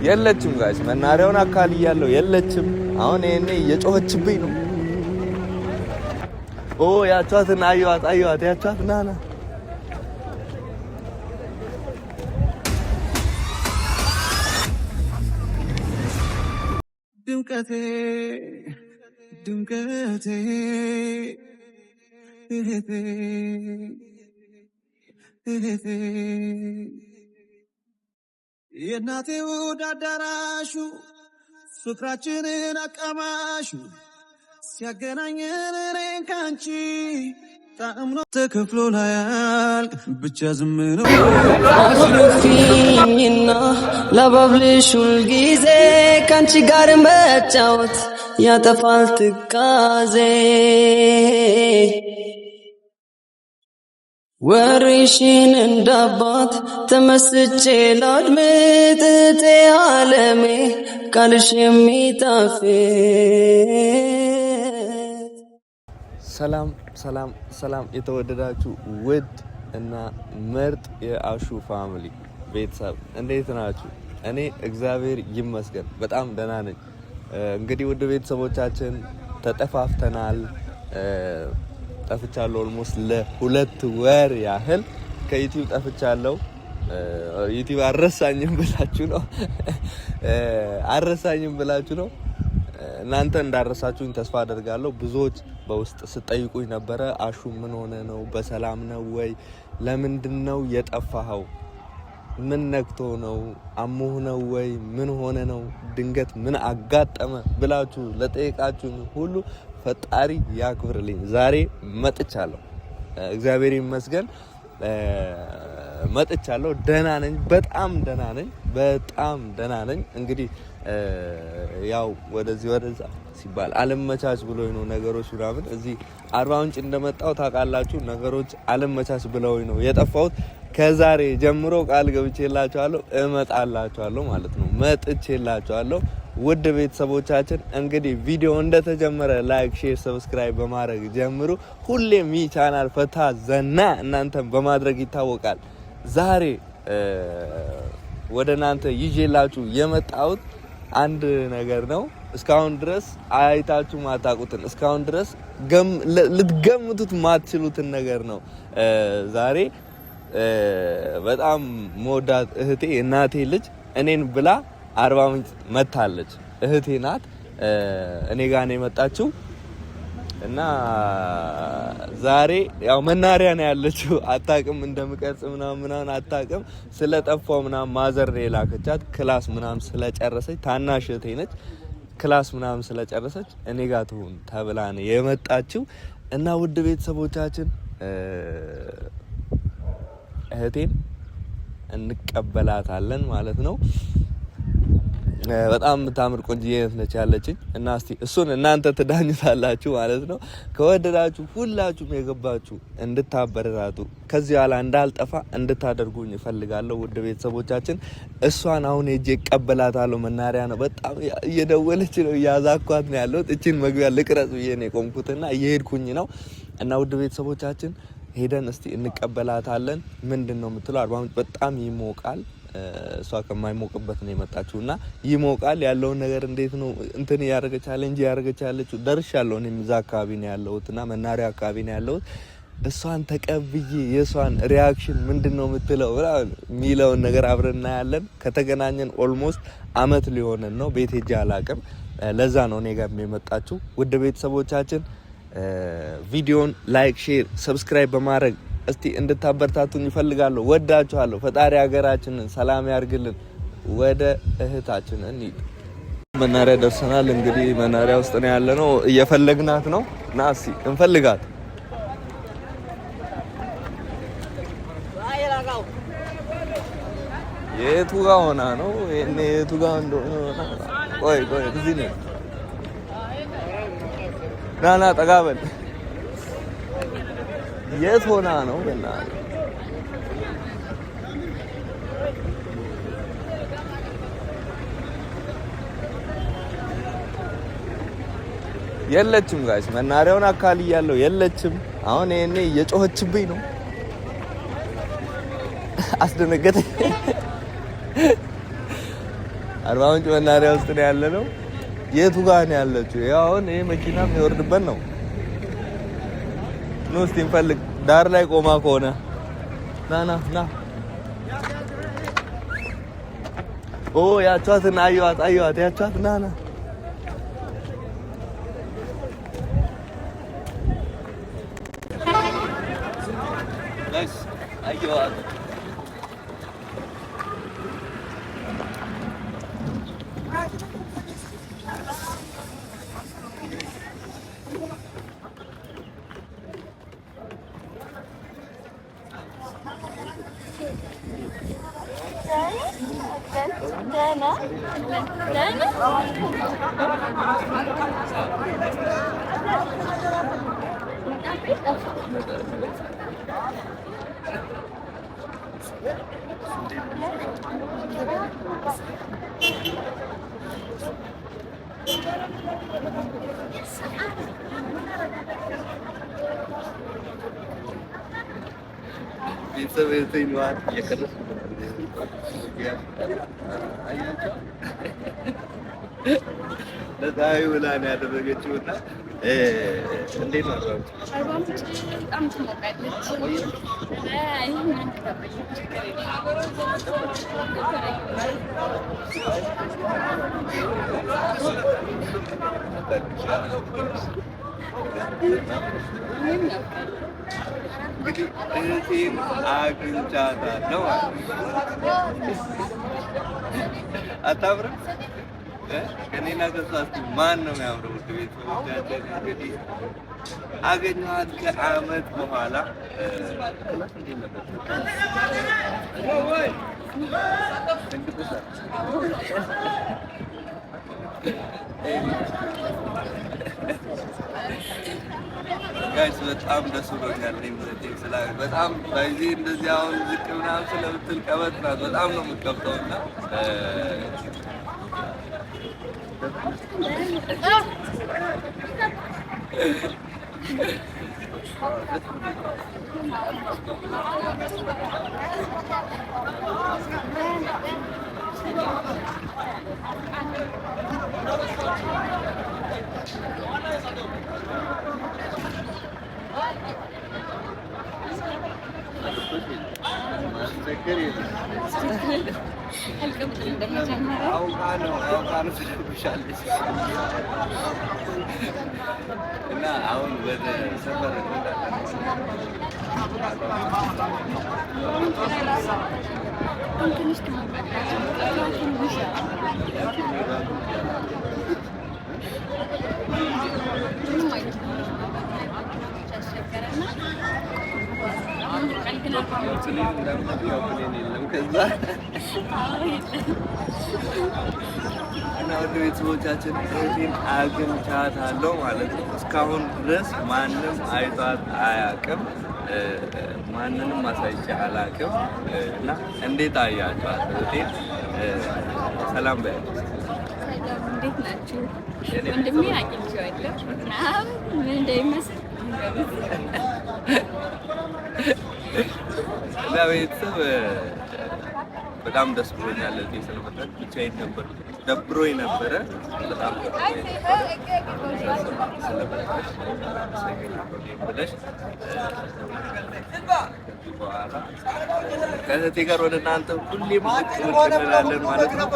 የለችም ጋይስ መናሪያውን አካል ይያለው የለችም አሁን እኔ እየጮህችብኝ ነው ኦ ያቻትና አዩት ያቻትና ና ድምቀቴ የናቴ ውድ አዳራሹ ፍቅራችንን አቀማሹ ሲያገናኘን እኔን ካንቺ ጣዕም ነው ተከፍሎ ላያልቅ ብቻ ዝም ነው አስሩፊኝና ለባብልሽ ሁልጊዜ ካንቺ ጋር መጫወት ያጠፋል ትካዜ ወሬሽን እንዳባት ተመስጬ ላድምጥ እቴ ዓለሜ ቃልሽ የሚጣፍጥ ሰላም የተወደዳችሁ ውድ እና ምርጥ የአሹ ፋሚሊ ቤተሰብ እንዴት ናችሁ? እኔ እግዚአብሔር ይመስገን በጣም ደህና ነኝ። እንግዲህ ውድ ቤተሰቦቻችን ተጠፋፍተናል። ጠፍቻለሁ ኦልሞስት ለ2 ወር ያህል ከዩቲዩብ ጠፍቻለሁ። ዩቲዩብ አረሳኝም ብላችሁ ነው እናንተ እንዳረሳችሁኝ ተስፋ አደርጋለሁ። ብዙዎች በውስጥ ስጠይቁኝ ነበረ አሹ ምን ሆነ ነው? በሰላም ነው ወይ? ለምንድነው የጠፋኸው? ምን ነክቶ ነው? አሞህ ነው ወይ? ምን ሆነ ነው? ድንገት ምን አጋጠመ ብላችሁ ለጠየቃችሁኝ ሁሉ ፈጣሪ ያክብርልኝ። ዛሬ መጥቻለሁ። እግዚአብሔር ይመስገን መጥቻለሁ። ደህና ነኝ፣ በጣም ደህና ነኝ። እንግዲህ ያው ወደዛ ሲባል አለመቻች ብሎኝ ነው ነገሮች ምናምን እዚህ አርባ ምንጭ እንደመጣው ታውቃላችሁ። ነገሮች አለመቻች ብለውኝ ነው የጠፋሁት። ከዛሬ ጀምሮ ቃል ገብቼላችኋለሁ እመጣላችኋለሁ ማለት ነው። መጥቼላችኋለሁ። ውድ ቤተሰቦቻችን እንግዲህ ቪዲዮ እንደተጀመረ ላይክ፣ ሼር፣ ሰብስክራይብ በማድረግ ጀምሩ። ሁሌም ይህ ቻናል ፈታ ዘና እናንተን በማድረግ ይታወቃል። ዛሬ ወደ እናንተ ይዤላችሁ የመጣሁት አንድ ነገር ነው። እስካሁን ድረስ አይታችሁ ማታውቁትን፣ እስካሁን ድረስ ልትገምቱት ማትችሉትን ነገር ነው። ዛሬ በጣም መወዳት እህቴ እናቴ ልጅ እኔን ብላ አርባ ምንጭ መታለች። እህቴ ናት። እኔ ጋር ነው የመጣችው እና ዛሬ ያው መናሪያ ነው ያለችው። አታውቅም እንደምቀርጽ ምናምን አታውቅም። ስለጠፋው ምናምን ማዘር የላከቻት ክላስ ምናምን ስለጨረሰች ታናሽ እህቴ ነች። ክላስ ምናምን ስለጨረሰች እኔ ጋር ትሁን ተብላ ነው የመጣችው እና ውድ ቤተሰቦቻችን እህቴን እንቀበላታለን ማለት ነው። በጣም የምታምር ቆንጆዬ ነች ያለችኝ እና እስቲ እሱን እናንተ ትዳኙታላችሁ ማለት ነው። ከወደዳችሁ ሁላችሁም የገባችሁ እንድታበረታቱ ከዚህ በኋላ እንዳልጠፋ እንድታደርጉኝ እፈልጋለሁ። ውድ ቤተሰቦቻችን እሷን አሁን ሄጄ እቀበላታለሁ። መናሪያ ነው። በጣም እየደወለች ነው፣ እያዛኳት ነው ያለሁት። እቺን መግቢያ ልቅረጽ ብዬ ነው የቆምኩትና እየሄድኩኝ ነው እና ውድ ቤተሰቦቻችን ሄደን እስቲ እንቀበላታለን። ምንድነው የምትለው? አርባ ምንጭ በጣም ይሞቃል። እሷ ከማይሞቅበት ነው የመጣችውና ይሞቃል። ያለውን ነገር እንዴት ነው እንትን ያደርገች ቻሌንጅ ያደርገች ያለችው ደርሻለሁ። እኔም እዛ አካባቢ ነው ያለሁትና መናሪያ አካባቢ ነው ያለሁት። እሷን ተቀብዬ የሷን ሪአክሽን ምንድነው የምትለው የሚለውን ነገር አብረን እናያለን። ከተገናኘን ኦልሞስት አመት ሊሆነን ነው። ቤት ሄጄ አላቅም። ለዛ ነው እኔ ጋር የመጣችው። ውድ ቤተሰቦቻችን ቪዲዮን ላይክ፣ ሼር፣ ሰብስክራይብ በማድረግ እስቲ እንድታበረታቱኝ ይፈልጋለሁ። ወዳችኋለሁ። ፈጣሪ ሀገራችንን ሰላም ያርግልን። ወደ እህታችን እንሂድ። መናሪያ ደርሰናል። እንግዲህ መናሪያ ውስጥ ነው ያለነው። እየፈለግናት ነው። ና እስቲ እንፈልጋት። የቱ ጋር ሆና ነው? የቱ ጋር እንደሆነ ቆይ እዚህ ነው። ና ጠጋ በል። የት ሆና ነው? በእናትህ የለችም ጋይስ። መናሪያውን አካል ይያለው የለችም። አሁን እኔ እየጮህችብኝ ነው። አስደነገጠኝ። አርባ ምንጭ መናኸሪያ ውስጥ ነው ያለነው። የቱ ጋር ነው ያለችው? ያው አሁን ይሄ መኪና የሚወርድበት ነው። ኑ እስቲ እንፈልግ። ዳር ላይ ቆማ ከሆነ ና ኦ ያቻትን አየዋት ያቻት ና አየዋት ቤተሰብ ይተኛል እየቀረጽ ለዛሬ ውላ ነው ያደረገችው እና እንዴት ነው አባቱ? በጣም ትሞቃለች። እንግዲህ እህቴን አግኝቻታለሁ። አታምርም? ከኔና ከእሷ እስኪ ማን ነው የሚያምረው? ውድ ቤተሰቦቻችን እንግዲህ አገኘኋት ከዓመት በኋላ። ጋይስ በጣም ደስ ብሎኛል። በጣም በዚህ እንደዚህ አሁን ዝቅ ምናምን ስለምትል ቀበጥ ናት። በጣም ነው የምትቀብጠው እና እና አሁን ወደ ሰፈር እና ወደ ቤተሰቦቻችን እህቴን አግኝቻታለሁ ማለት ነው። እስካሁን ድረስ ማንም አይቷት አያውቅም፣ ማንንም አሳይቼ አላውቅም። እና እንዴት አያችኋት እህቴን? ሰላም በያቸው። ሰላም፣ እንዴት ናችሁ? ወንድሜ አግኝቼዋለሁ። ምን እንደሚመስል እና ቤተሰብ በጣም ደስ ብሎኛል። እዚህ ስለመጣች ብቻዬን ነበር ደብሮኝ ነበረ። በጣም ብለሽ ከእህቴ ጋር ወደ እናንተ ሁሌም ልክ እንላለን ማለት ነው።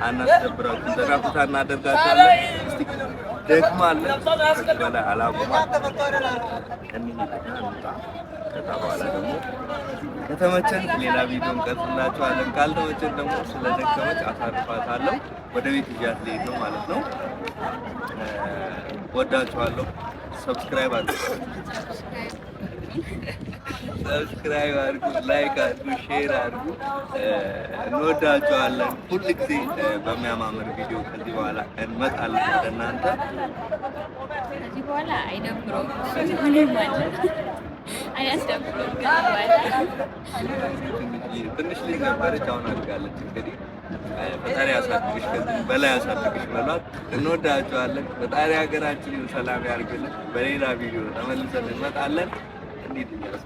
አናስደብራችሁ፣ ዘናፍታ እናደርጋችኋለን። እስቲ ደክማለን በላይ አላቁማ ከዛ በኋላ ደግሞ ከተመቸን ሌላ ቪዲዮ እንቀርጽላችኋለን። ካልተመቸን ደግሞ ስለደከመች አሳርፋታለሁ። ወደ ቤት ይዣት ልሄድ ነው ማለት ነው። ወዳችኋለሁ። ሰብስክራይብ አድርጉ፣ ላይክ አድርጉ፣ ሼር አድርጉ። እንወዳችኋለን። ሁል ጊዜ በሚያማምር ቪዲዮ ከዚህ በኋላ እንመጣለን ወደ እናንተ። ከዚህ በኋላ አይደብረውም አያስደብረውም። ትንሽ ልጅ ነበረች፣ አሁን አድጋለች። እንግዲህ ፈጣሪ ያሳድግሽ፣ ከዚህ በላይ ያሳድግሽ በሏት። እንወዳችኋለን። ፈጣሪ ሀገራችንን ሰላም ያርግልን። በሌላ ቪዲዮ ተመልሰን እንመጣለን። እንዴት እያስ